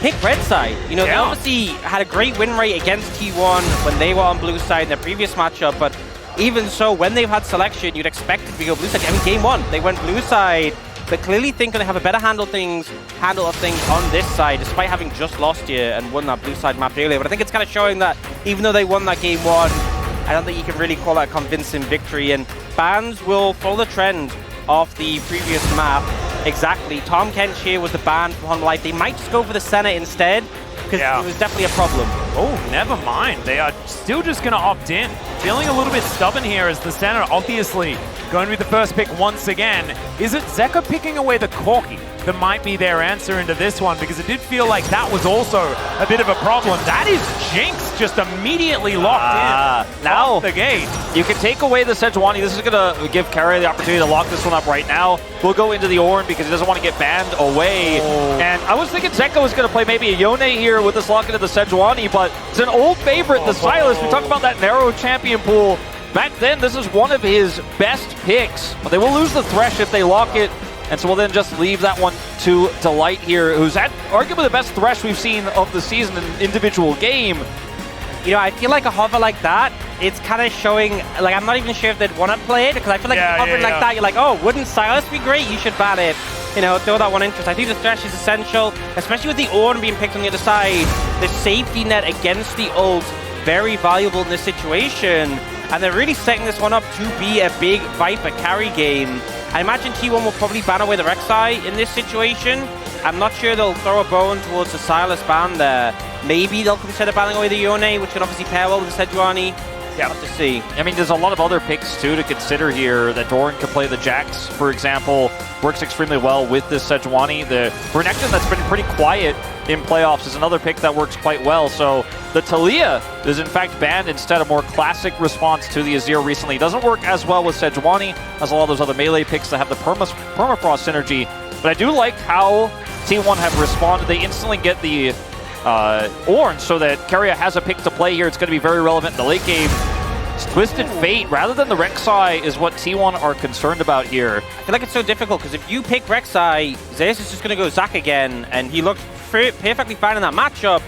pick red side. You know, they obviously had a great win rate against T1 when they were on blue side in their previous matchup, but even so, when they've had selection, you'd expect it to go blue side. I mean, game one, they went blue side, but clearly think they have a better handle of things on this side, despite having just lost here and won that blue side map earlier. But I think it's kind of showing that even though they won that game one, I don't think you can really call that a convincing victory. And bans will follow the trend of the previous map. Exactly. Tom Kench here was the ban from Hon Life. They might just go for the center instead, because it was definitely a problem. Oh, never mind. They are still just going to opt in. Feeling a little bit stubborn here as the center, obviously, going with the first pick once again. Is it Zeka picking away the Corki that might be their answer into this one? Because it did feel like that was also a bit of a problem. That is Jinx just immediately locked in. Now, the gate. You can take away the Sejuani. This is going to give Carrier the opportunity to lock this one up right now. We'll go into the Ornn because he doesn't want to get banned away. And I was thinking Zeka was going to play maybe a Yone here with this lock into the Sejuani, but it's an old favorite, the Sylas. We talked about that narrow champion pool. Back then, this is one of his best picks. But they will lose the Thresh if they lock it. And so we'll then just leave that one to Delight here, who's had arguably the best Thresh we've seen of the season in an individual game. You know, I feel like a hover like that, it's kind of showing, like, I'm not even sure if they'd want to play it, because I feel like hovering like that, you're like, oh, wouldn't Sylas be great? You should ban it. You know, throw that one interest. I think the Thresh is essential, especially with the Ornn being picked on the other side. The safety net against the ult, very valuable in this situation. And they're really setting this one up to be a big Viper carry game. I imagine T1 will probably ban away the Rek'Sai in this situation. I'm not sure they'll throw a bone towards the Sylas ban there. Maybe they'll consider banning away the Yone, which can obviously pair well with the Sejuani. Yeah, have to see. I mean, there's a lot of other picks, too, to consider here. That Doran could play the Jax, for example. Works extremely well with this Sejuani. The Renekton that's been pretty quiet in playoffs is another pick that works quite well. So the Talia is, in fact, banned instead. A more classic response to the Azir recently. Doesn't work as well with Sejuani as a lot of those other melee picks that have the permafrost synergy. But I do like how T1 have responded. They instantly get the Ornn, so that Keria has a pick to play here. It's going to be very relevant in the late game. It's Twisted Fate, rather than the Rek'Sai, is what T1 are concerned about here. I feel like it's so difficult, because if you pick Rek'Sai, Zeus is just going to go Zac again, and he looked perfectly fine in that matchup.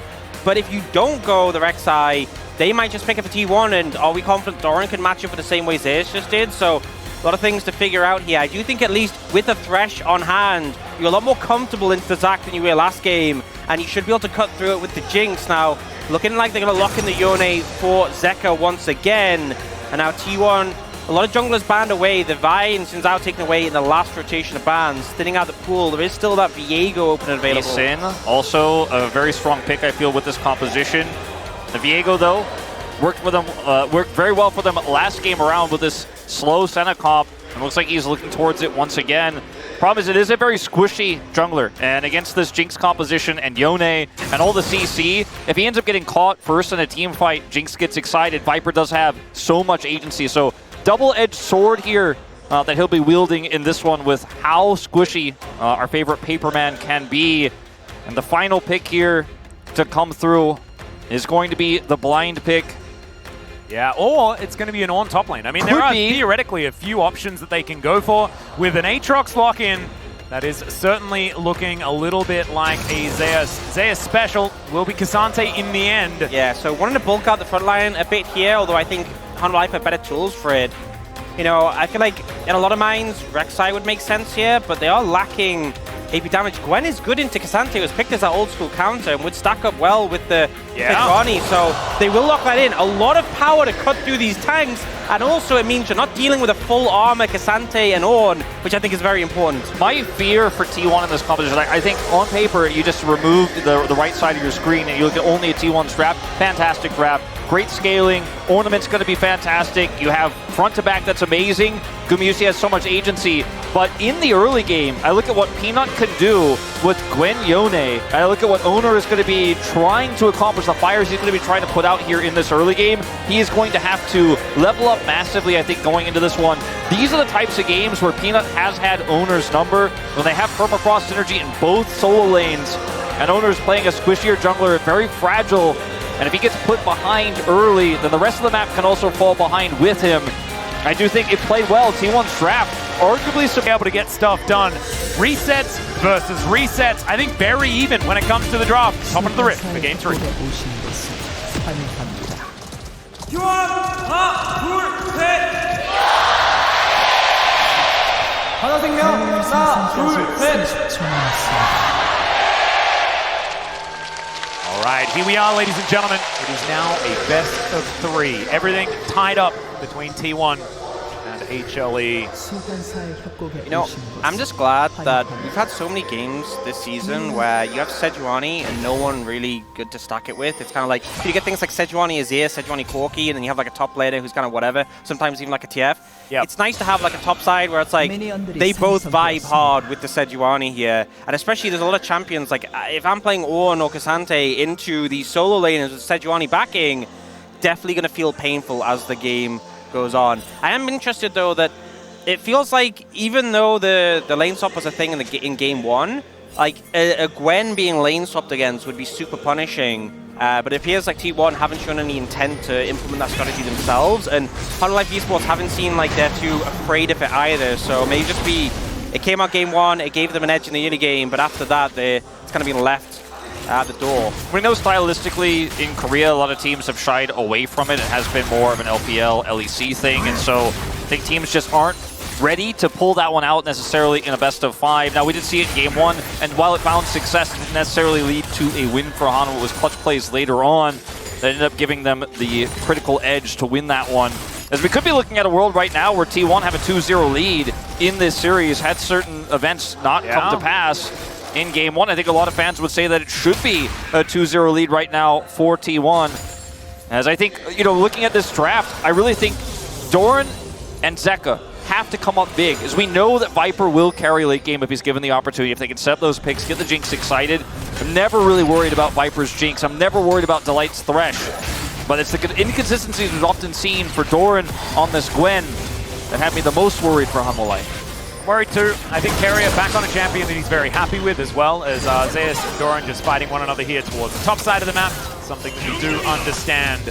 But if you don't go the Rek'Sai, they might just pick it for T1, and are we confident Doran can match up for the same way Zeus just did? So a lot of things to figure out here. I do think at least with a Thresh on hand, you're a lot more comfortable into the Zac than you were last game, and you should be able to cut through it with the Jinx. Now, looking like they're going to lock in the Yone for Zeka once again. And now T1, a lot of junglers banned away. The Vayne is now taken away in the last rotation of bans, thinning out the pool. There is still that Viego open and available. Sin, also a very strong pick, I feel, with this composition. The Viego, though, worked very well for them last game around with this slow Senna comp. And looks like he's looking towards it once again. Problem is, it is a very squishy jungler, and against this Jinx composition and Yone and all the CC, if he ends up getting caught first in a team fight, Jinx gets excited. Viper does have so much agency, so double-edged sword here that he'll be wielding in this one with how squishy our favorite Paperman can be. And the final pick here to come through is going to be the blind pick. Yeah, or it's going to be an Ornn top lane. I mean, there are theoretically a few options that they can go for. With an Aatrox lock-in, that is certainly looking a little bit like a Zeus. Zeus special will be K'Sante in the end. Yeah, so wanting to bulk out the front line a bit here, although I think Hon Life have better tools for it. You know, I feel like in a lot of minds, Rek'Sai would make sense here, but they are lacking AP damage. Gwen is good into K'Sante. It was picked as that old school counter and would stack up well with the Sejuani, so they will lock that in. A lot of power to cut through these tanks, and also it means you're not dealing with a full armor K'Sante and Ornn, which I think is very important. My fear for T1 in this competition, I think on paper, you just remove the right side of your screen and you look at only a T1 strap. Fantastic wrap. Great scaling. Ornament's going to be fantastic. You have front to back that's amazing. Gumayusi has so much agency. But in the early game, I look at what Peanut can do with Gwen Yone. I look at what Owner is going to be trying to accomplish, the fires he's going to be trying to put out here in this early game. He is going to have to level up massively, I think, going into this one. These are the types of games where Peanut has had Owner's number, when they have permafrost synergy in both solo lanes. And Owner's playing a squishier jungler, very fragile. And if he gets put behind early, then the rest of the map can also fall behind with him. I do think it played well. T1's draft arguably be able to get stuff done. Resets versus resets. I think very even when it comes to the draft. Top of the Rift for game 3. 하나생명 4, 2, 1. All right, here we are, ladies and gentlemen. It is now a best of 3. Everything tied up between T1 and HLE. You know, I'm just glad that we've had so many games this season where you have Sejuani and no one really good to stack it with. It's kind of like, you get things like Sejuani Azir, Sejuani Corki, and then you have like a top laner who's kind of whatever, sometimes even like a TF. Yep. It's nice to have like a top side where it's like, they both vibe hard with the Sejuani here. And especially there's a lot of champions, like if I'm playing Ornn or Cassante into these solo laners with Sejuani backing, definitely going to feel painful as the game goes on. I am interested though that it feels like even though the lane swap was a thing in game 1, like a Gwen being lane swapped against would be super punishing. But it appears like T1 haven't shown any intent to implement that strategy themselves, and Hololive Esports haven't seemed like they're too afraid of it either. So maybe just be, it came out game 1, it gave them an edge in the early game, but after that it's kind of been left at the door. We know stylistically in Korea, a lot of teams have shied away from it. It has been more of an LPL, LEC thing, and so I think teams just aren't ready to pull that one out necessarily in a best of 5. Now, we did see it in game 1, and while it found success, it didn't necessarily lead to a win for Hanwha. It was clutch plays later on that ended up giving them the critical edge to win that one. As we could be looking at a world right now where T1 have a 2-0 lead in this series, had certain events not come to pass in game 1. I think a lot of fans would say that it should be a 2-0 lead right now for T1. As I think, you know, looking at this draft, I really think Doran and Zeka have to come up big, as we know that Viper will carry late game if he's given the opportunity. If they can set up those picks, get the Jinx excited. I'm never really worried about Viper's Jinx. I'm never worried about Delight's Thresh. But it's the inconsistencies we've often seen for Doran on this Gwen that had me the most worried for Hanwha. Worried too. I think Carrier back on a champion that he's very happy with, as well as Zeus and Doran just fighting one another here towards the top side of the map. Something that we do understand.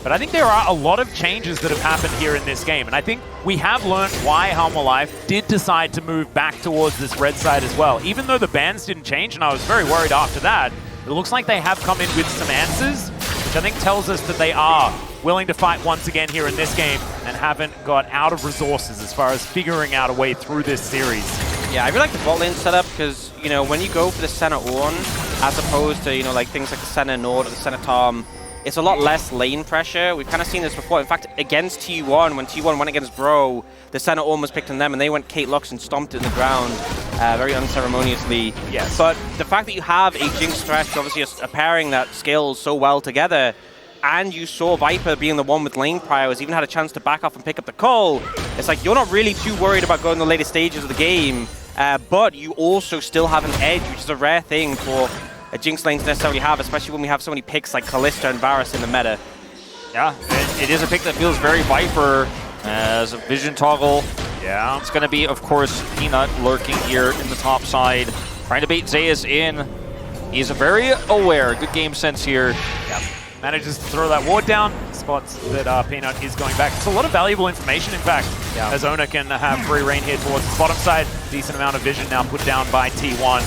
But I think there are a lot of changes that have happened here in this game, and I think we have learned why Hanwha did decide to move back towards this red side as well. Even though the bans didn't change, and I was very worried after that, it looks like they have come in with some answers, which I think tells us that they are willing to fight once again here in this game and haven't got out of resources as far as figuring out a way through this series. Yeah, I really like the bot lane setup because, you know, when you go for the center Ornn, as opposed to, you know, like things like the center Nord or the center Tom, it's a lot less lane pressure. We've kind of seen this before. In fact, against T1, when T1 went against Bro, the center almost picked on them, and they went Kate Lux and stomped it in the ground very unceremoniously. Yes. But the fact that you have a Jinx Thresh, obviously a pairing that scales so well together, and you saw Viper being the one with lane priors, even had a chance to back off and pick up the call, it's like you're not really too worried about going to the later stages of the game, but you also still have an edge, which is a rare thing for a Jinx lanes necessarily have, especially when we have so many picks like Kalista and Varus in the meta. Yeah, it is a pick that feels very Viper as a vision toggle. Yeah. It's going to be, of course, Peanut lurking here in the top side, trying to bait Zeus in. He's very aware. Good game sense here. Yep. Manages to throw that ward down. Spots that Peanut is going back. It's a lot of valuable information, in fact, as Ona can have free reign here towards the bottom side. Decent amount of vision now put down by T1.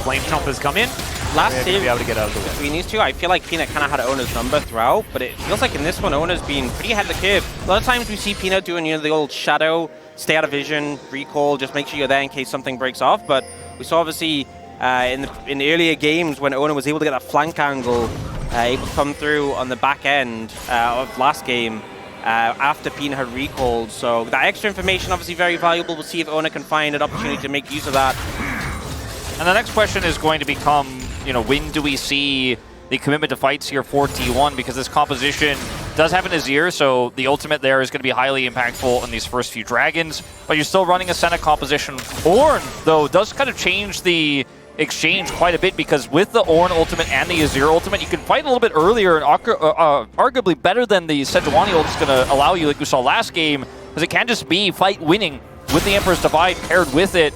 Flame Chompers come in. Last series, be able to get out of the way. Between these two, I feel like Peanut kind of had Ona's number throughout, but it feels like in this one, Ona's been pretty ahead of the curve. A lot of times we see Peanut doing, you know, the old shadow, stay out of vision, recall, just make sure you're there in case something breaks off. But we saw obviously in the earlier games when Ona was able to get that flank angle, able to come through on the back end of last game after Peanut had recalled. So that extra information obviously very valuable. We'll see if Ona can find an opportunity to make use of that. And the next question is going to become, you know, when do we see the commitment to fights here for T1? Because this composition does have an Azir, so the ultimate there is going to be highly impactful in these first few dragons. But you're still running a Senna composition. Ornn, though, does kind of change the exchange quite a bit, because with the Ornn ultimate and the Azir ultimate, you can fight a little bit earlier and arguably better than the Sejuani ult is going to allow you, like we saw last game, because it can just be fight winning with the Emperor's Divide paired with it.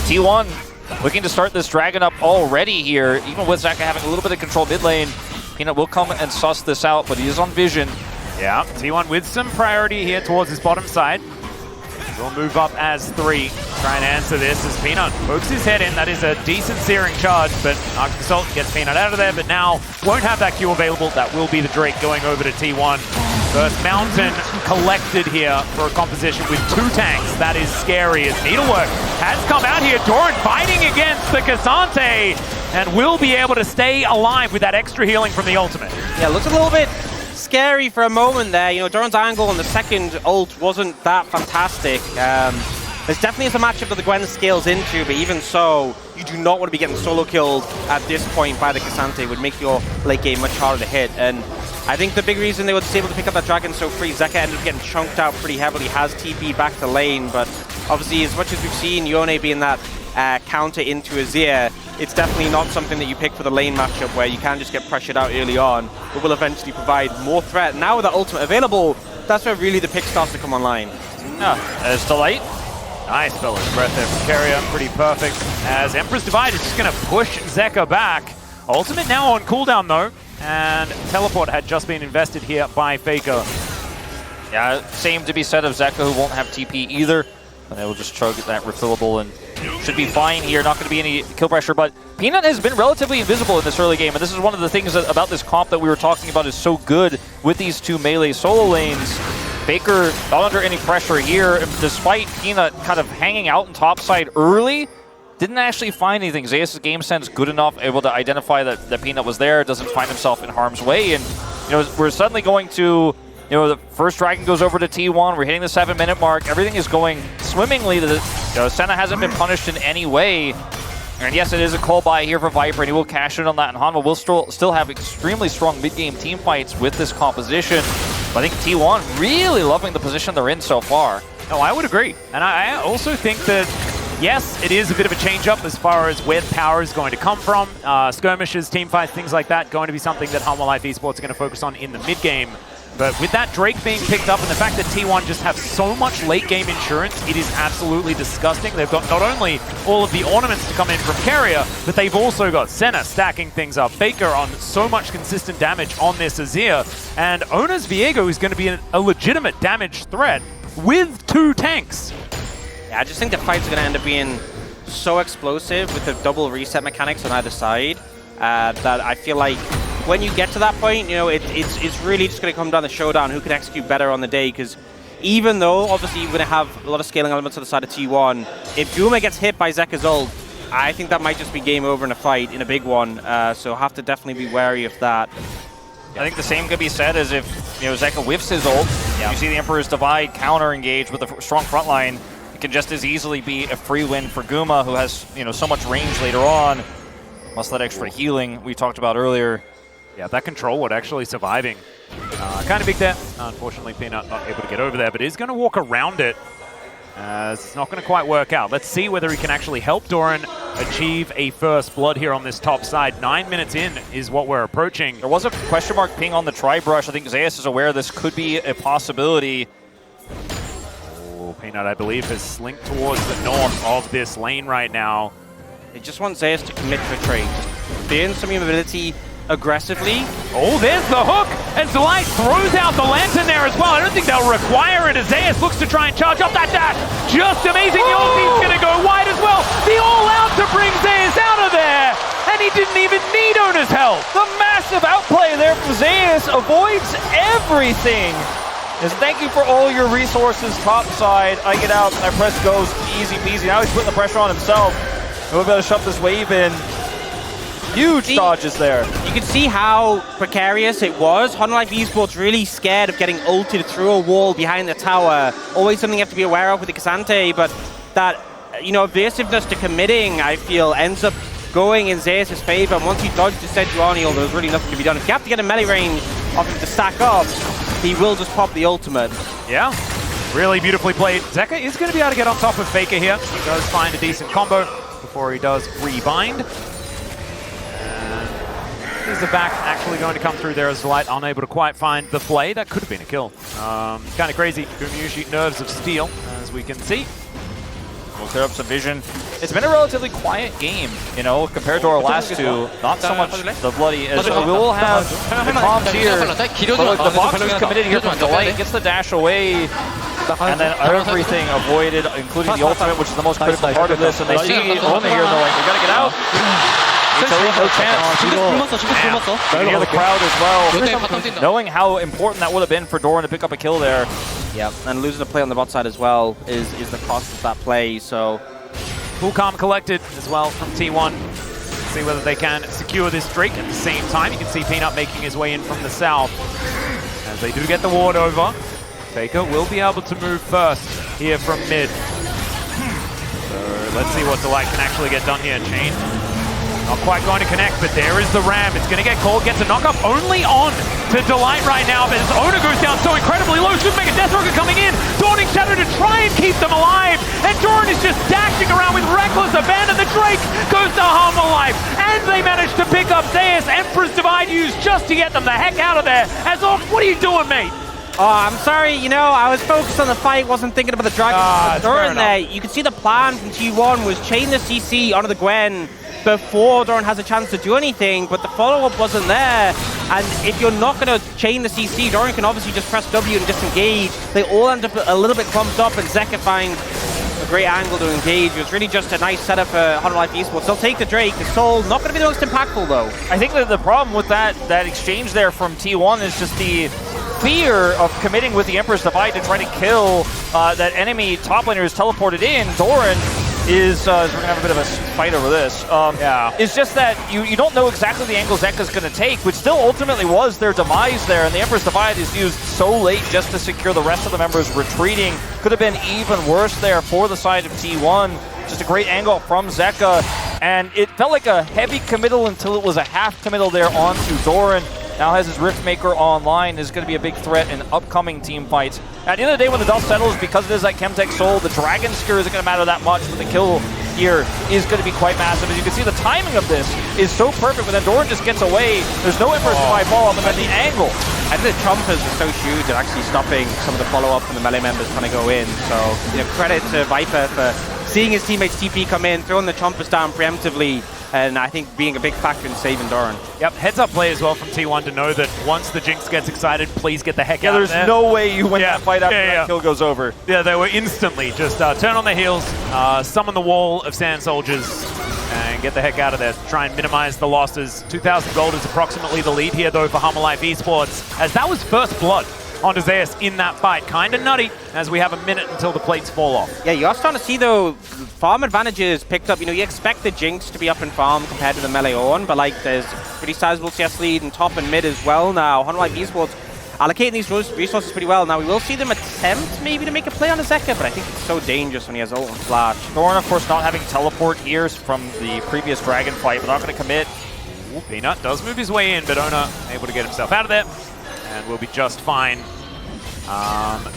T1 looking to start this dragon up already here, even with Zaka having a little bit of control mid lane. Peanut will come and suss this out, but he is on vision. Yeah, T1 with some priority here towards his bottom side. will move up as 3. Try and answer this as Peanut pokes his head in. That is a decent searing charge, but Arctic Assault gets Peanut out of there, but now won't have that Q available. That will be the Drake going over to T1. First Mountain collected here for a composition with 2 tanks. That is scary as Needlework has come out here. Doran fighting against the Cassante and will be able to stay alive with that extra healing from the ultimate. Yeah, looks a little bit scary for a moment there. You know, Doran's angle on the second ult wasn't that fantastic. There's definitely a matchup that the Gwen scales into, but even so, you do not want to be getting solo killed at this point by the Cassante. It would make your late game much harder to hit. And I think the big reason they were able to pick up that Dragon so free, Zeka ended up getting chunked out pretty heavily, has TP back to lane, but obviously as much as we've seen Yone being that counter into Azir, it's definitely not something that you pick for the lane matchup where you can just get pressured out early on, but will eventually provide more threat. Now with the ultimate available, that's where really the pick starts to come online. There's Delight. Nice Bellows Breath there from Carrier, pretty perfect. As Emperor's Divide is just going to push Zeka back. Ultimate now on cooldown though, and Teleport had just been invested here by Faker. Yeah, same to be said of Zeka, who won't have TP either. And they will just chug that refillable and should be fine here. Not going to be any kill pressure, but Peanut has been relatively invisible in this early game, and this is one of the things about this comp that we were talking about is so good with these 2 melee solo lanes. Faker not under any pressure here, despite Peanut kind of hanging out in topside early. Didn't actually find anything. Zeus' game sense good enough, able to identify that Peanut was there, doesn't find himself in harm's way, and you know we're suddenly going to, you know, the first Dragon goes over to T1. We're hitting the 7-minute mark. Everything is going swimmingly. Senna hasn't been punished in any way. And yes, it is a call by here for Viper, and he will cash in on that. And Hanwha will still have extremely strong mid-game team fights with this composition. But I think T1 really loving the position they're in so far. Oh, I would agree. And I also think that, yes, it is a bit of a change-up as far as where the power is going to come from. Skirmishes, team fights, things like that, going to be something that Hanwha Life Esports are going to focus on in the mid-game. But with that Drake being picked up and the fact that T1 just have so much late-game insurance, it is absolutely disgusting. They've got not only all of the ornaments to come in from Carrier, but they've also got Senna stacking things up, Faker on so much consistent damage on this Azir, and Ona's Viego is going to be a legitimate damage threat with 2 tanks. Yeah, I just think the fights are going to end up being so explosive with the double reset mechanics on either side that I feel like when you get to that point, you know, it's really just going to come down to showdown, who can execute better on the day, because even though obviously you're going to have a lot of scaling elements on the side of T1, if Guma gets hit by Zeka's ult, I think that might just be game over in a fight, in a big one, so have to definitely be wary of that. I think the same could be said as if, you know, Zeka whiffs his ult. Yeah. You see the Emperor's Divide counter engage with a strong front line. It can just as easily be a free win for Guma, who has, you know, so much range later on. Plus that extra healing we talked about earlier. Yeah, that control ward actually surviving. Kind of big there. Unfortunately, Peanut not able to get over there, but is going to walk around it. It's not going to quite work out. Let's see whether he can actually help Doran achieve a first blood here on this top side. 9 minutes in is what we're approaching. There was a question mark ping on the tri-brush. I think Zeus is aware this could be a possibility. Oh, Peanut, I believe, is slinked towards the north of this lane right now. They just want Zeus to commit to a trade. Just burn some mobility aggressively. Oh, there's the hook, and Delight throws out the lantern there as well. I don't think they'll require it as Zeus looks to try and charge up that dash. Just amazing. The ulti's going to go wide as well. The all-out to bring Zeus out of there, and he didn't even need Ona's help. The massive outplay there from Zeus avoids everything. Just thank you for all your resources topside. I get out, I press goes, easy peasy. Now he's putting the pressure on himself. We're able to shove this wave in. Huge dodges there. You can see how precarious it was. Hanwha Life Esports really scared of getting ulted through a wall behind the tower. Always something you have to be aware of with the Cassante, but that, you know, evasiveness to committing, I feel, ends up going in Zeus' favor. And once he dodged the Sejuani, there was really nothing to be done. If you have to get a melee range of him to stack up, he will just pop the ultimate. Yeah, really beautifully played. Zeka is going to be able to get on top of Faker here. He does find a decent combo before he does rebind. Is the back actually going to come through there as Delight unable to quite find the play? That could have been a kill. Kind of crazy. Gumushi nerves of steel, as we can see. We'll clear up some vision. It's been a relatively quiet game, you know, compared to our last two. Not so much the bloody as we will have the comms here. But look, the box is committed here from Delight. Gets the dash away. and then everything avoided, including the ultimate, which is the most critical part of this. And they see Ona here, and they're like, we gotta get out. No chance. You can hear the crowd as well, knowing how important that would have been for Doran to pick up a kill there. Yep, and losing a play on the bot side as well is the cost of that play, so... Full calm collected as well from T1. See whether they can secure this Drake at the same time. You can see Peanut making his way in from the south. As they do get the ward over, Faker will be able to move first here from mid. So let's see what Delight can actually get done here. Chain not quite going to connect, but there is the Ram. It's going to get called, gets a knock-up only on to Delight right now, but as Ona goes down so incredibly low, should make a Death Rocket coming in. Dawning Shadow to try and keep them alive, and Doran is just dashing around with reckless abandon. The Drake goes to Harmer Life, and they manage to pick up Zeus. Emperor's Divide used just to get them the heck out of there. As Orc, what are you doing, mate? Oh, I'm sorry, you know, I was focused on the fight, wasn't thinking about the Dragon. Doran there, you can see the plan from T1 was chain the CC onto the Gwen before Doran has a chance to do anything, but the follow-up wasn't there. And if you're not going to chain the CC, Doran can obviously just press W and disengage. They all end up a little bit clumped up, and Zeka finds a great angle to engage. It was really just a nice setup for 100 Life Esports. They'll take the Drake. The Soul, not going to be the most impactful, though. I think that the problem with that exchange there from T1 is just the fear of committing with the Emperor's Divide to try to kill that enemy top laner who's teleported in. Doran is, we're going to have a bit of a fight over this. It's just that you don't know exactly the angle Zeka's going to take, which still ultimately was their demise there, and the Emperor's Divide is used so late just to secure the rest of the members retreating. Could have been even worse there for the side of T1. Just a great angle from Zeka, and it felt like a heavy committal until it was a half committal there onto Doran. Now has his Riftmaker online, is going to be a big threat in upcoming team fights. At the end of the day, when the dust settles, because it is that Chemtech Soul, the Dragon Skier isn't going to matter that much, but the kill here is going to be quite massive. As you can see, the timing of this is so perfect, when then Doran just gets away, there's no Emperor's Divide follow-up, and then the angle. I think the Chompers were so huge at actually stopping some of the follow-up from the melee members trying to go in. So, you know, credit to Viper for seeing his teammates TP come in, throwing the Chompers down preemptively, and I think being a big factor in saving Doran. Yep, heads up play as well from T1 to know that once the Jinx gets excited, please get the heck out of there. There's no way you win that fight after that kill goes over. Yeah, they were instantly just turn on their heels, summon the wall of Sand Soldiers, and get the heck out of there to try and minimize the losses. 2,000 gold is approximately the lead here, though, for Harmer Life Esports, as that was first blood onto Zeus in that fight. Kind of nutty, as we have a minute until the plates fall off. Yeah, you are starting to see, though, farm advantages picked up. You know, you expect the Jinx to be up in farm compared to the melee Ornn, but, like, there's pretty sizable CS lead in top and mid as well now. 100 Life Esports allocating these resources pretty well. Now, we will see them attempt maybe to make a play on the Zeka, but I think it's so dangerous when he has ult and flash. Doran, of course, not having teleport here from the previous Dragon fight, but not going to commit. Ooh, Peanut does move his way in, but Ona able to get himself out of there, and will be just fine.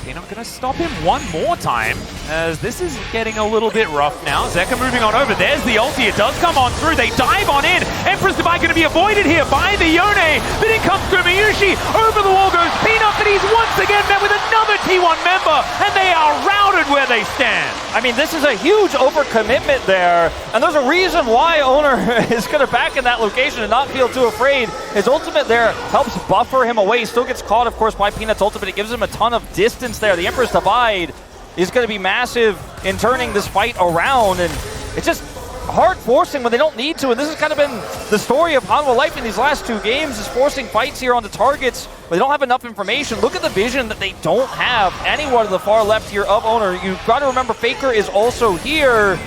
Peanut going to stop him one more time, as this is getting a little bit rough now. Zeka moving on over. There's the ulti. It does come on through. They dive on in. Emperor's Divide going to be avoided here by the Yone, but in comes Miyushi. Over the wall goes Peanut, but he's once again met with another T1 member, and they are routed where they stand. I mean, this is a huge overcommitment there, and there's a reason why Owner is going to back in that location and not feel too afraid. His ultimate there helps buffer him away. Still gets caught, of course, by Peanut's ultimate. It gives him a ton of distance there. The Emperor's Divide is going to be massive in turning this fight around, and it's just hard forcing when they don't need to, and this has kind of been the story of Hanwha Life in these last two games, is forcing fights here on the targets, but they don't have enough information. Look at the vision that they don't have. Anyone to the far left here of Owner. You've got to remember Faker is also here,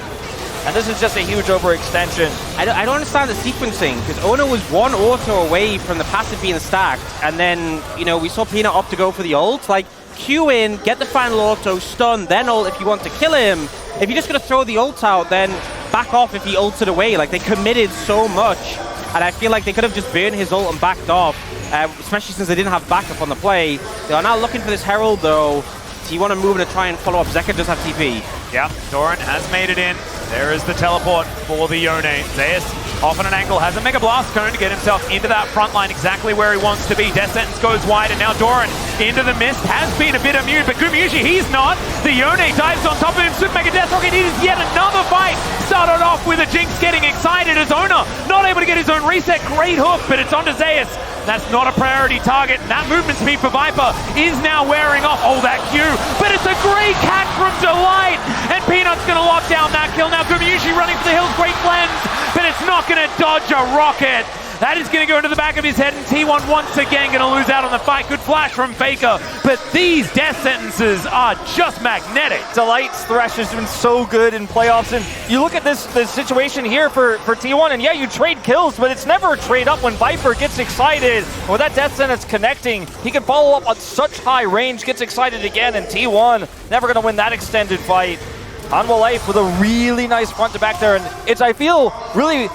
and this is just a huge overextension. I don't understand the sequencing, because Ono was one auto away from the passive being stacked, and then, you know, we saw Peanut opt to go for the ult. Like, Q in, get the final auto, stun, then ult if you want to kill him. If you're just going to throw the ult out, then back off if he ulted away. Like, they committed so much, and I feel like they could have just burned his ult and backed off, especially since they didn't have backup on the play. They are now looking for this Herald, though. So you want to move in to try and follow up. Zeka does have TP. Yeah, Doran has made it in. There is the teleport for the Yone. Zeus off on an angle, has a Mega Blast Cone to get himself into that front line exactly where he wants to be. Death Sentence goes wide, and now Doran into the mist, has been a bit immune, but Gumayushi, he's not. The Yone dives on top of him, Super Mega Death Rocket, it is yet another fight. Started off with a Jinx getting excited as Ona, not able to get his own reset, great hook, but it's onto Zeus. That's not a priority target. That movement speed for Viper is now wearing off. Oh, that Q, but it's a great catch from Delight, and Peanut's gonna lock down that kill. Now Gumayushi running for the hills, great cleanse, but it's not gonna dodge a rocket. That is going to go into the back of his head, and T1 once again going to lose out on the fight. Good flash from Faker, but these death sentences are just magnetic. Delight's Thresh has been so good in playoffs, and you look at this situation here for T1, and yeah, you trade kills, but it's never a trade up when Viper gets excited. With that death sentence connecting, he can follow up on such high range, gets excited again, and T1 never going to win that extended fight. Hanwha Life with a really nice front to back there, and it's, I feel, really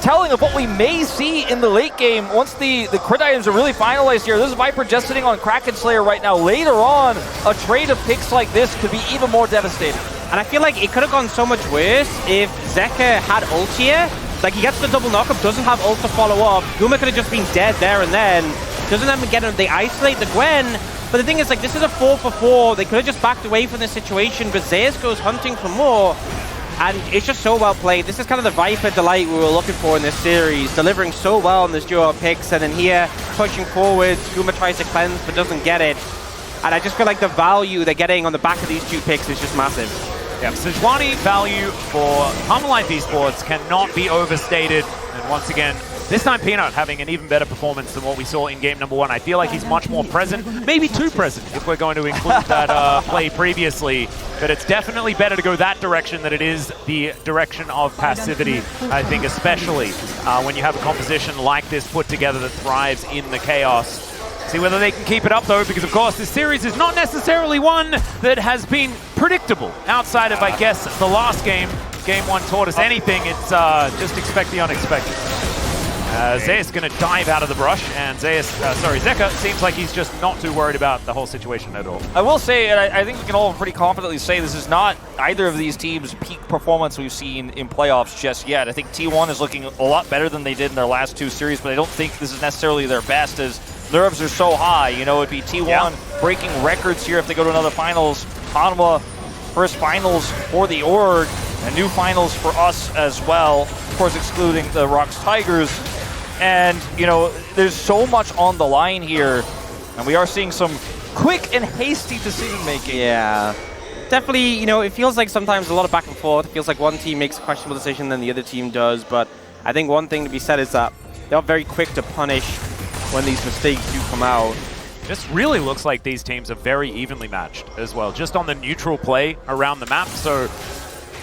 telling of what we may see in the late game once the crit items are really finalized here. This is Viper just sitting on Kraken Slayer right now. Later on, a trade of picks like this could be even more devastating. And I feel like it could have gone so much worse if Zeka had ult here. Like, he gets the double knockup, doesn't have ult to follow up. Guma could have just been dead there and then. Doesn't even get him. They isolate the Gwen. But the thing is, like, this is a 4-for-4. They could have just backed away from this situation, but Zeus goes hunting for more. And it's just so well played. This is kind of the Viper delight we were looking for in this series, delivering so well on this duo of picks, and then here, pushing forwards, Guma tries to cleanse but doesn't get it. And I just feel like the value they're getting on the back of these two picks is just massive. Yeah, Sejuani value for Hanwha Life Esports cannot be overstated. And once again, this time Peanut having an even better performance than what we saw in game number 1. I feel like he's much more present, maybe too present if we're going to include that play previously. But it's definitely better to go that direction than it is the direction of passivity, I think, especially when you have a composition like this put together that thrives in the chaos. See whether they can keep it up, though, because, of course, this series is not necessarily one that has been predictable outside of, I guess, the last game. Game 1 taught us anything. It's just expect the unexpected. Zeus going to dive out of the brush, and Zeka seems like he's just not too worried about the whole situation at all. I will say, and I think we can all pretty confidently say, this is not either of these teams' peak performance we've seen in playoffs just yet. I think T1 is looking a lot better than they did in their last 2 series, but I don't think this is necessarily their best, as nerves are so high. You know, it'd be T1 breaking records here if they go to another finals. Hanwha, first finals for the org, and new finals for us as well, of course excluding the Rocks Tigers. And, you know, there's so much on the line here, and we are seeing some quick and hasty decision-making. Yeah. Definitely, you know, it feels like sometimes a lot of back and forth. It feels like one team makes a questionable decision than the other team does, but I think one thing to be said is that they're very quick to punish when these mistakes do come out. Just really looks like these teams are very evenly matched as well, just on the neutral play around the map. So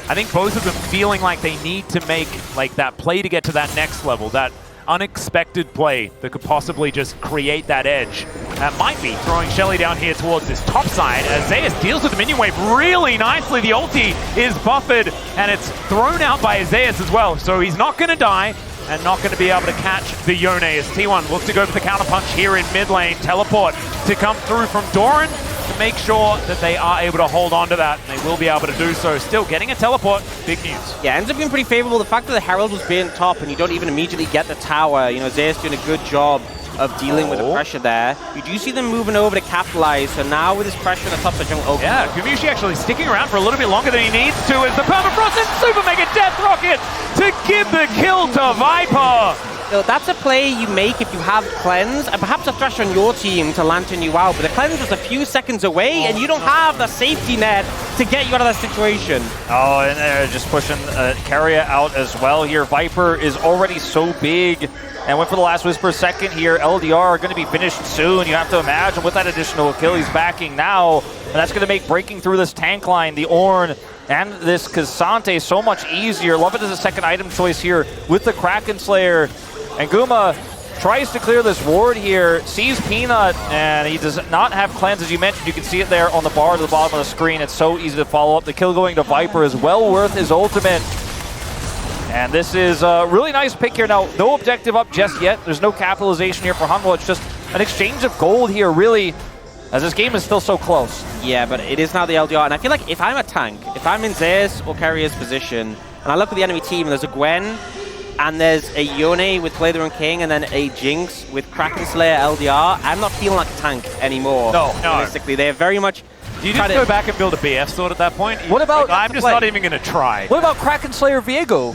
I think both of them feeling like they need to make like that play to get to that next level, that unexpected play that could possibly just create that edge. That might be throwing Shelly down here towards this top side as Zeus deals with the minion wave really nicely. The ulti is buffered and it's thrown out by Zeus as well. So he's not going to die and not going to be able to catch the Yone as T1 looks to go for the counterpunch here in mid lane. Teleport to come through from Doran to make sure that they are able to hold on to that. And they will be able to do so. Still getting a teleport, big news. Yeah, ends up being pretty favorable. The fact that the Herald was being top and you don't even immediately get the tower, you know, Zeus doing a good job of dealing with the pressure there. You do see them moving over to capitalize, so now with this pressure on the top of the jungle. Yeah, Gumayushi actually sticking around for a little bit longer than he needs to as the Permafrost and Super Mega Death Rocket to give the kill to Viper. So that's a play you make if you have Cleanse, and perhaps a Thresh on your team to lantern you out, but the Cleanse was a few seconds away, and you don't have the safety net to get you out of that situation. Oh, and they're just pushing Keria out as well here. Viper is already so big, and went for the last Whisper second here. LDR are going to be finished soon. You have to imagine with that additional kill he's backing now, and that's going to make breaking through this tank line, the Ornn, and this K'Sante so much easier. Love it as a second item choice here with the Kraken Slayer. And Guma tries to clear this ward here, sees Peanut, and he does not have Cleanse, as you mentioned. You can see it there on the bar to the bottom of the screen. It's so easy to follow up. The kill going to Viper is well worth his ultimate. And this is a really nice pick here. Now, no objective up just yet. There's no capitalization here for Hanwha. It's just an exchange of gold here, really, as this game is still so close. Yeah, but it is now the LDR, and I feel like if I'm a tank, if I'm in Zeus or Keria's position, and I look at the enemy team and there's a Gwen, and there's a Yone with Play the Run King, and then a Jinx with Kraken Slayer LDR, I'm not feeling like a tank anymore. No. Realistically, they're very much. Do you just go back and build a BF sword at that point? What about... Like, I'm just not even going to try. What about Kraken Slayer Viego?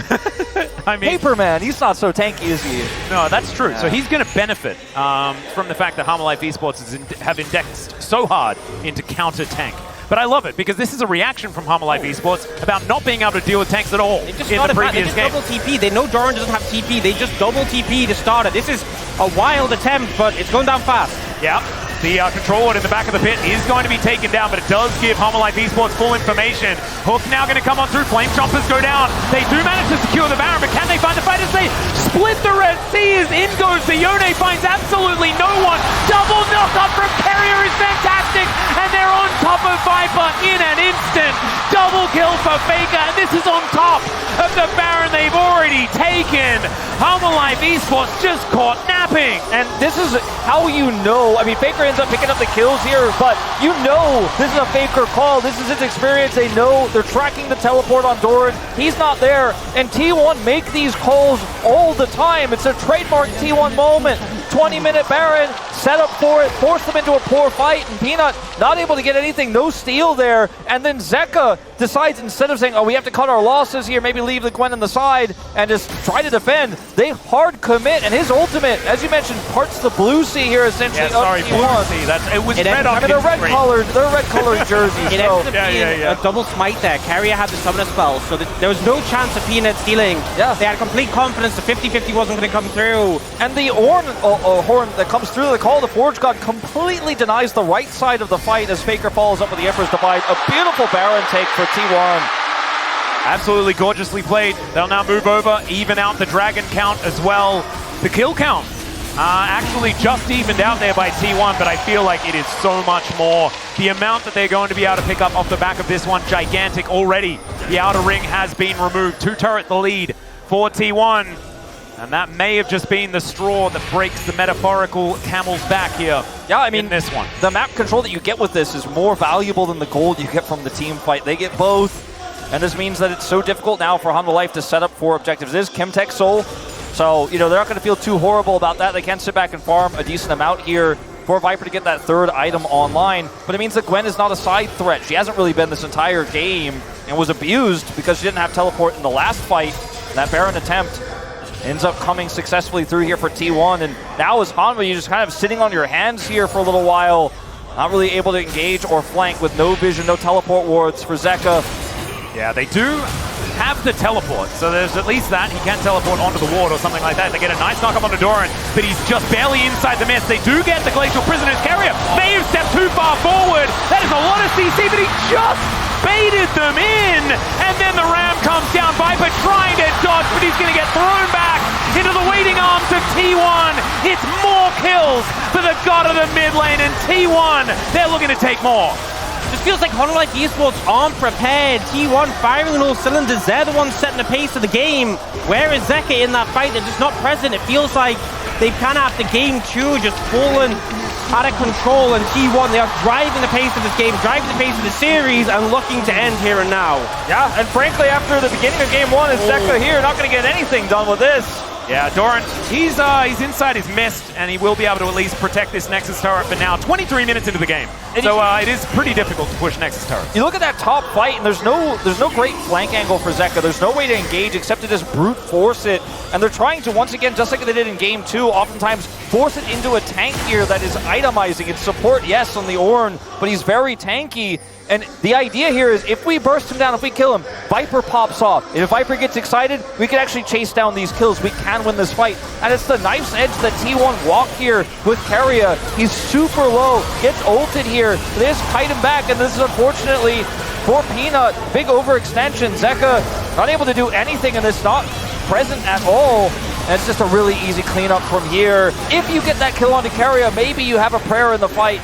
I mean, Paperman, he's not so tanky, is he? no, that's true. So he's going to benefit from the fact that Harmalife Esports have indexed so hard into counter-tank. But I love it, because this is a reaction from Harmalife Esports about not being able to deal with tanks at all in the previous game. Double TP. They know Doran doesn't have TP. They just double TP to start it. This is a wild attempt, but it's going down fast. Yeah. The control ward in the back of the pit is going to be taken down, but it does give Harmalife Esports full information. Hook now going to come on through. Flame Chompers go down. They do manage to secure the Baron, but can they find the fight as they split the Red Sea? As in goes the Yone, finds absolutely no one. Double knock up from Carrier is fantastic, and they're on top of Viper in an instant. Double kill for Faker, and this is on top of the Baron they've already taken. Harmalife Esports just caught napping. And this is how you know. I mean, Faker ends up picking up the kills here, but you know this is a Faker call. This is his experience. They know they're tracking the teleport on Doran. He's not there, and T1 make these calls all the time. It's a trademark T1 moment. 20-minute Baron, set up for it, force them into a poor fight, and Peanut not able to get anything, no steal there, and then Zeka decides, instead of saying, oh, we have to cut our losses here, maybe leave the Gwen on the side and just try to defend, they hard commit, and his ultimate, as you mentioned, parts the blue sea here essentially. Yeah, sorry, blue sea. It was red on they're red-colored jerseys. It ended up being a double smite there. Carrier had the summoner spell, so there was no chance of Peanut stealing. Yeah. They had complete confidence the 50-50 wasn't going to come through. And the horn that comes through the call, the Forge God completely denies the right side of the fight as Faker follows up with the Emperor's Divide. A beautiful Baron take for T1. Absolutely gorgeously played. They'll now move over, even out the dragon count as well. The kill count actually just evened out there by T1, but I feel like it is so much more. The amount that they're going to be able to pick up off the back of this one, gigantic already. The outer ring has been removed. 2 turret the lead for T1. And that may have just been the straw that breaks the metaphorical camel's back here. Yeah, I mean, in this one. The map control that you get with this is more valuable than the gold you get from the team fight. They get both. And this means that it's so difficult now for Harmalife to set up 4 objectives. It is Chemtech Soul. So, you know, they're not going to feel too horrible about that. They can sit back and farm a decent amount here for Viper to get that 3rd item online. But it means that Gwen is not a side threat. She hasn't really been this entire game and was abused because she didn't have teleport in the last fight. That Baron attempt ends up coming successfully through here for T1. And now as Hanwha, you're just kind of sitting on your hands here for a little while. Not really able to engage or flank with no vision, no teleport wards for Zeka. Yeah, they do have the teleport, so there's at least that. He can teleport onto the ward or something like that. They get a nice knock up onto Doran, but he's just barely inside the mist. They do get the Glacial Prisoners. Carrier may have stepped too far forward. That is a lot of CC, but he just baited them in. And then the ram comes down. Viper trying to dodge, but he's going to get thrown back into the waiting arms of T1. It's more kills for the god of the mid lane, and T1, they're looking to take more. Just feels like Harmalife Esports aren't prepared. T1 firing on all cylinders. They're the ones setting the pace of the game. Where is Zeka in that fight? They're just not present. It feels like they've kind of, after game 2, just fallen out of control. And T1, they are driving the pace of this game, driving the pace of the series, and looking to end here and now. Yeah, and frankly, after the beginning of game 1, is Zeka here not going to get anything done with this. Yeah, Doran, he's inside his mist, and he will be able to at least protect this Nexus turret for now. 23 minutes into the game, so it is pretty difficult to push Nexus turrets. You look at that top fight, and there's no great flank angle for Zeka. There's no way to engage except to just brute force it, and they're trying to, once again, just like they did in game 2, oftentimes force it into a tank here that is itemizing. It's support, yes, on the Ornn, but he's very tanky. And the idea here is if we burst him down, if we kill him, Viper pops off. And if Viper gets excited, we can actually chase down these kills. We can win this fight. And it's the knife's edge that T1 walk here with Carrier. He's super low, gets ulted here. They just kite him back, and this is unfortunately for Peanut. Big overextension. Zeka not able to do anything, and it's not present at all. And it's just a really easy cleanup from here. If you get that kill onto Carrier, maybe you have a prayer in the fight,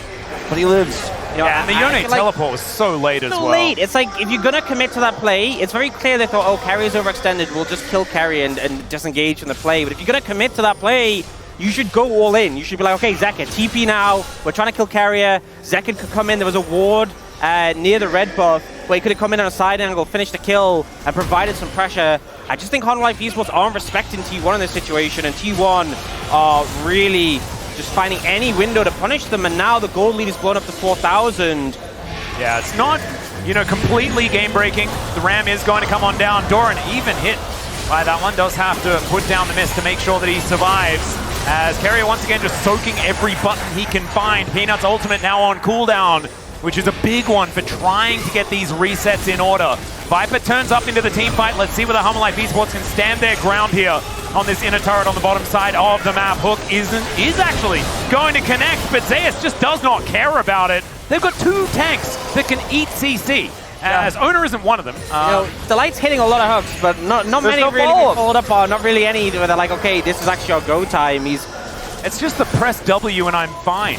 but he lives. You know, yeah, and the Yone teleport was so late as well. Late. It's like, if you're going to commit to that play, it's very clear they thought, oh, Carrier's overextended, we'll just kill Carrier and disengage from the play. But if you're going to commit to that play, you should go all in. You should be like, okay, Zeka, TP now. We're trying to kill Carrier. Zeka could come in. There was a ward near the red buff. where he could have come in on a side angle, finished the kill, and provided some pressure. I just think Life Esports aren't respecting T1 in this situation, and T1 are really just finding any window to punish them, and now the gold lead is blown up to 4,000. Yeah, it's not, completely game-breaking. The Ram is going to come on down. Doran even hit by that one, does have to put down the miss to make sure that he survives. As Carrier once again just soaking every button he can find. Peanut's ultimate now on cooldown, which is a big one for trying to get these resets in order. Viper turns up into the team fight. Let's see whether Life Esports can stand their ground here on this inner turret on the bottom side of the map. Hook is actually going to connect, but Zeus just does not care about it. They've got 2 tanks that can eat CC. As Owner isn't one of them. Delight's hitting a lot of hooks, but not many really followed up on. Not really any where they're like, okay, this is actually our go time. It's just the press W and I'm fine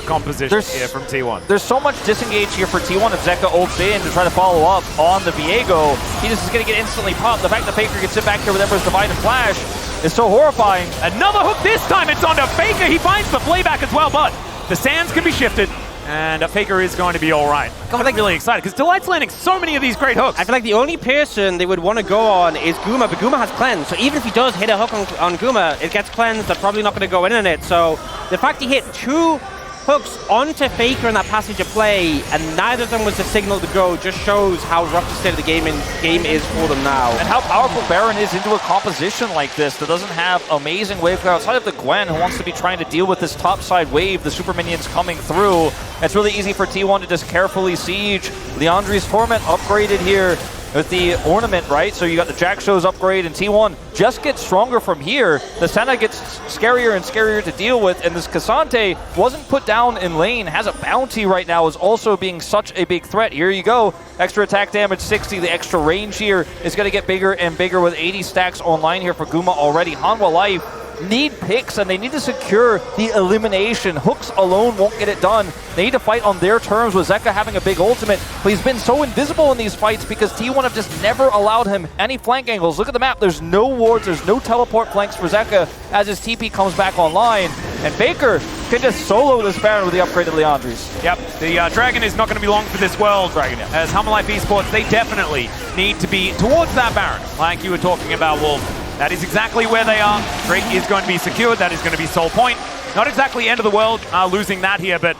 composition here from T1. There's so much disengage here for T1 if Zeka ults in to try to follow up on the Viego. He just is going to get instantly popped. The fact that Faker can sit back here with Ember's Divine and Flash is so horrifying. Another hook this time. It's onto Faker. He finds the playback as well, but the sands can be shifted. And Faker is going to be all right. I'm really excited because Delight's landing so many of these great hooks. I feel like the only person they would want to go on is Guma, but Guma has cleanse. So even if he does hit a hook on Guma, it gets cleansed. They're probably not going to go in on it. So the fact he hit 2 hooks onto Faker in that passage of play, and neither of them was the signal to go, just shows how rough the state of the game is for them now. And how powerful Baron is into a composition like this that doesn't have amazing wave clear outside of the Gwen, who wants to be trying to deal with this topside wave, the super minions coming through. It's really easy for T1 to just carefully siege. Leandri's Torment upgraded here with the ornament, right? So you got the Jack Show's upgrade, and T1 just gets stronger from here. The Senna gets scarier and scarier to deal with, and this Cassante wasn't put down in lane, has a bounty right now, is also being such a big threat. Here you go. Extra attack damage 60, the extra range here is going to get bigger and bigger with 80 stacks online here for Guma already. Hanwha Life need picks, and they need to secure the elimination. Hooks alone won't get it done. They need to fight on their terms with Zeka having a big ultimate, but he's been so invisible in these fights because T1 have just never allowed him any flank angles. Look at the map. There's no wards, there's no teleport flanks for Zeka as his TP comes back online, and Faker can just solo this Baron with the upgraded Leandris. Yep, the Dragon is not going to be long for this world. Dragon, yeah. As Life Esports, they definitely need to be towards that Baron, like you were talking about, Wolf. That is exactly where they are. Drake is going to be secured. That is going to be sole point. Not exactly end of the world losing that here, but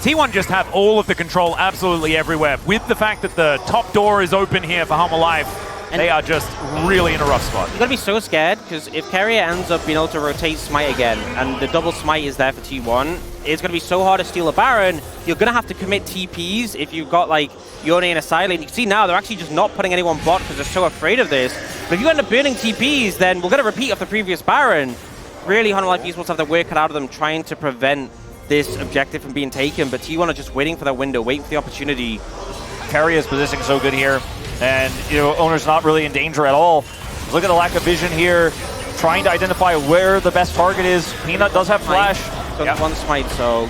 T1 just have all of the control absolutely everywhere. With the fact that the top door is open here for Life, and they are just really in a rough spot. You're going to be so scared, because if Carrier ends up being able to rotate Smite again, and the double Smite is there for T1, it's going to be so hard to steal a Baron. You're going to have to commit TPs if you've got, like, Yone in a side lane. You can see now they're actually just not putting anyone bot because they're so afraid of this. But if you end up burning TPs, then we'll get a repeat of the previous Baron. Really, Life Esports have to work it out of them trying to prevent this objective from being taken, but T1 are just waiting for that window, waiting for the opportunity. Carrier's positioning so good here, and Owner's not really in danger at all. Look at the lack of vision here, trying to identify where the best target is. Peanut does have flash. Got one smite, so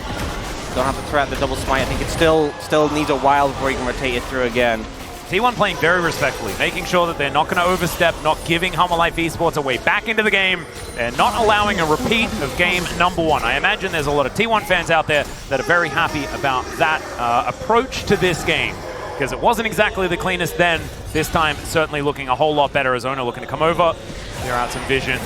don't have to threat the double smite. I think it still needs a while before you can rotate it through again. T1 playing very respectfully, making sure that they're not going to overstep, not giving Life Esports a way back into the game, and not allowing a repeat of game number 1. I imagine there's a lot of T1 fans out there that are very happy about that approach to this game, because it wasn't exactly the cleanest then. This time, certainly looking a whole lot better as Owner looking to come over, clear out some vision,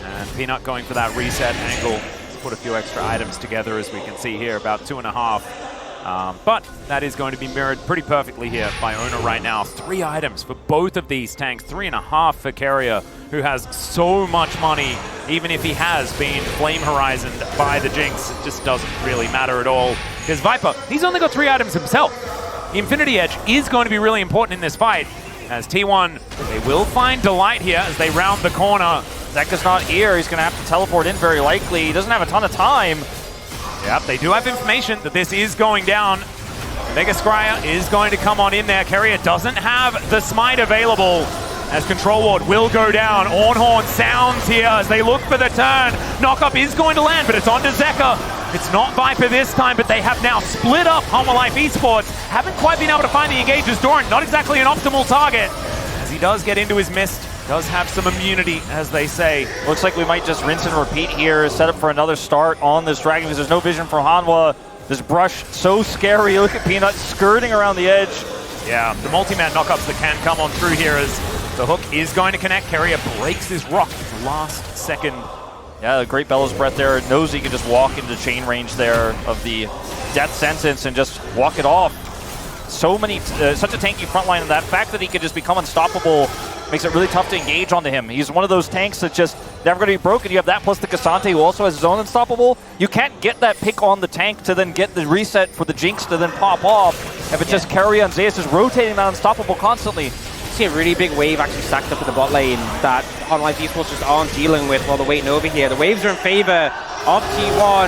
and Peanut going for that reset angle. Put a few extra items together, as we can see here, about 2.5. But that is going to be mirrored pretty perfectly here by Owner right now. 3 items for both of these tanks, 3.5 for Carrier, who has so much money. Even if he has been Flame Horizoned by the Jinx, it just doesn't really matter at all. Because Viper, he's only got 3 items himself. The Infinity Edge is going to be really important in this fight. As T1, they will find Delight here as they round the corner. Zeka's not here. He's going to have to teleport in very likely. He doesn't have a ton of time. Yep, they do have information that this is going down. Mega Scryer is going to come on in there. Carrier doesn't have the smite available as Control Ward will go down. Ornhorn sounds here as they look for the turn. Knockup is going to land, but it's onto Zeka. It's not Viper this time, but they have now split up Life Esports. Haven't quite been able to find the engagers. Doran, not exactly an optimal target, as he does get into his mist. Does have some immunity, as they say. Looks like we might just rinse and repeat here, set up for another start on this Dragon, because there's no vision for Hanwha. This brush, so scary. Look at Peanut skirting around the edge. Yeah, the multi-man knockups that can come on through here as the hook is going to connect. Carrier breaks his rock last second. Yeah, great bellows breath there. Knows he can just walk into chain range there of the death sentence and just walk it off. So many, such a tanky front line, and that fact that he could just become unstoppable makes it really tough to engage onto him. He's one of those tanks that just never going to be broken. You have that plus the Cassante, who also has his own unstoppable. You can't get that pick on the tank to then get the reset for the Jinx to then pop off if it's just Carrier and Zeus is rotating that unstoppable constantly. See a really big wave actually stacked up in the bot lane that Honlife Esports just aren't dealing with while they're waiting over here. The waves are in favor of T1.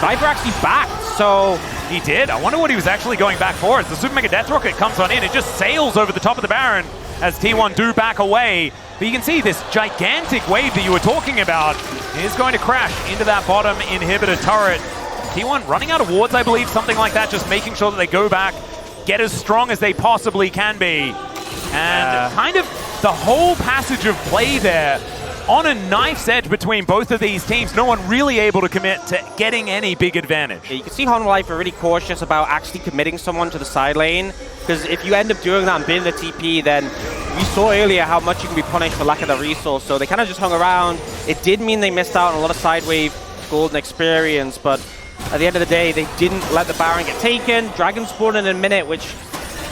Viper actually backed, so... He did. I wonder what he was actually going back for. As the Super Mega Death Rocket comes on in, it just sails over the top of the Baron as T1 do back away. But you can see this gigantic wave that you were talking about is going to crash into that bottom inhibitor turret. T1 running out of wards, I believe, something like that, just making sure that they go back, get as strong as they possibly can be. And kind of the whole passage of play there on a knife's edge between both of these teams. No one really able to commit to getting any big advantage. Yeah, you can see Honlife are really cautious about actually committing someone to the side lane, because if you end up doing that and being the TP, then we saw earlier how much you can be punished for lack of the resource, so they kind of just hung around. It did mean they missed out on a lot of side wave golden experience, but at the end of the day, they didn't let the Baron get taken. Dragon spawned in a minute, which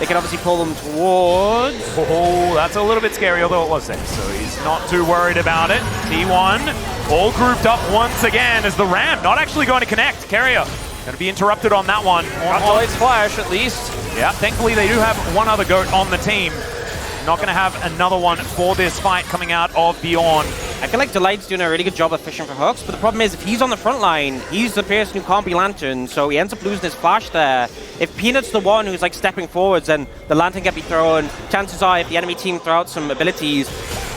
they can obviously pull them towards. Oh, that's a little bit scary, although it was there, so he's not too worried about it. T1 all grouped up once again as the Ram not actually going to connect. Carrier going to be interrupted on that one. Got the lights flash at least. Yeah, thankfully they do have one other GOAT on the team. Not going to have another one for this fight coming out of Beyond. I feel like Delight's doing a really good job of fishing for hooks, but the problem is if he's on the front line, he's the person who can't be Lantern, so he ends up losing his flash there. If Peanut's the one who's like stepping forwards and the Lantern can be thrown, chances are if the enemy team throw out some abilities,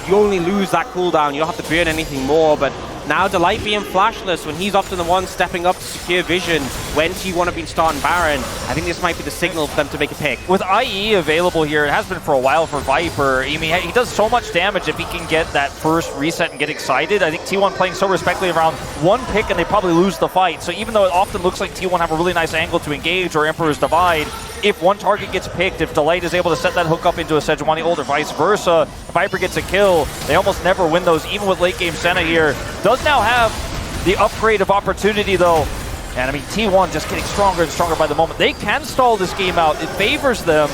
you only lose that cooldown, you don't have to burn anything more, but now Delight being flashless when he's often the one stepping up to secure vision when T1 have been starting Baron, I think this might be the signal for them to make a pick. With IE available here, it has been for a while for Viper. I mean, he does so much damage if he can get that first reset and get excited. I think T1 playing so respectfully around one pick and they probably lose the fight. So even though it often looks like T1 have a really nice angle to engage or Emperor's Divide, if one target gets picked, if Delight is able to set that hook up into a Sejuani ult or vice versa, if Viper gets a kill, they almost never win those, even with late game Senna here. Does now have the upgrade of opportunity though. And I mean, T1 just getting stronger and stronger by the moment. They can stall this game out. It favors them,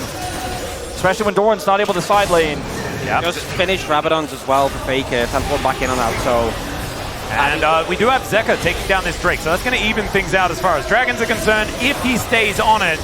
especially when Doran's not able to side lane. Yeah, just finished Rabadons as well for Faker, teleport back in on that, so... And we do have Zeka taking down this Drake, so that's going to even things out as far as Dragons are concerned, if he stays on it.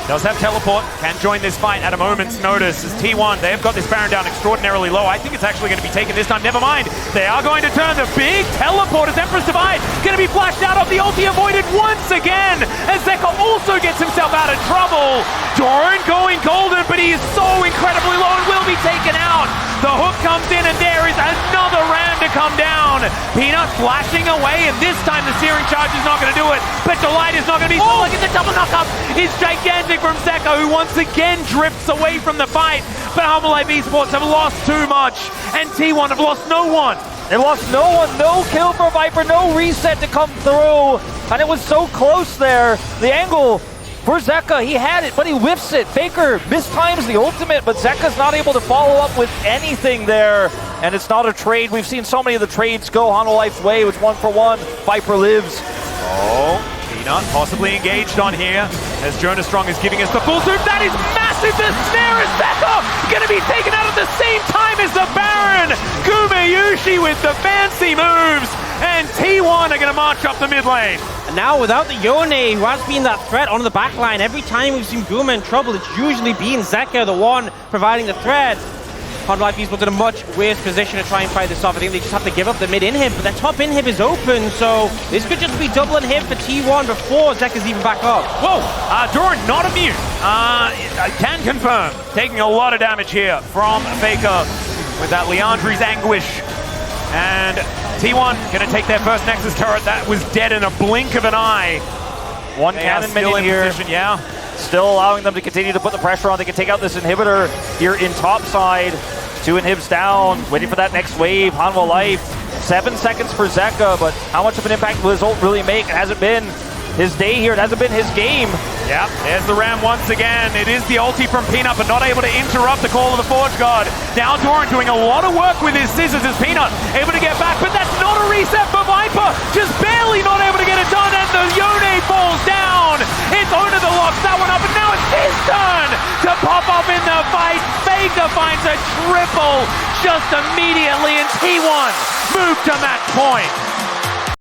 Does have teleport, can join this fight at a moment's notice as T1, they've got this Baron down extraordinarily low. I think it's actually going to be taken this time, never mind. They are going to turn the big teleport as Emperor's Divide, going to be flashed out of the ulti, avoided once again, as Zeka also gets himself out of trouble. Doran going golden, but he is so incredibly low and will be taken out. The hook comes in and there is another Ram to come down. Peanut flashing away, and this time the Searing Charge is not going to do it, but Delight is not going to be so lucky. The double knockup is gigantic from Zeka, who once again drifts away from the fight. But Honlife Esports have lost too much, and T1 have lost no one. They lost no one, no kill for Viper, no reset to come through. And it was so close there. The angle for Zeka, he had it, but he whiffs it. Faker mistimes the ultimate, but Zeka's not able to follow up with anything there. And it's not a trade. We've seen so many of the trades go Honolife's way. It was 1-for-1. Viper lives. Oh, Peanut possibly engaged on here as Jonas Strong is giving us the full zoom. That is massive. The snare is Zeka going to be taken out at the same time as the Baron. Gumayushi with the fancy moves, and T1 are going to march up the mid lane. And now without the Yone, who has been that threat on the back line, every time we've seen Guma in trouble, it's usually been Zeka, the one providing the threat. Honlife Esports in a much worse position to try and fight this off. I think they just have to give up the mid inhib, but their top inhib is open, so this could just be double inhib for T1 before Zeka's even back up. Whoa, Doran not immune. I can confirm, taking a lot of damage here from Faker with that Leandri's Anguish. And T1 going to take their first Nexus turret. That was dead in a blink of an eye. One cannon minion here. Position, yeah. Still allowing them to continue to put the pressure on. They can take out this inhibitor here in top side. 2 inhibs down, waiting for that next wave. Hanwha Life, 7 seconds for Zeka, but how much of an impact will his ult really make? It hasn't been. his day here. It hasn't been his game. Yep, there's the Ram once again. It is the ulti from Peanut, but not able to interrupt the call of the Forge God. Now Doran doing a lot of work with his scissors as Peanut able to get back, but that's not a reset for Viper. Just barely not able to get it done, and the Yone falls down. It's Ona that locks that one up, and now it's his turn to pop up in the fight. Vega finds a triple just immediately, and T1 move to match point.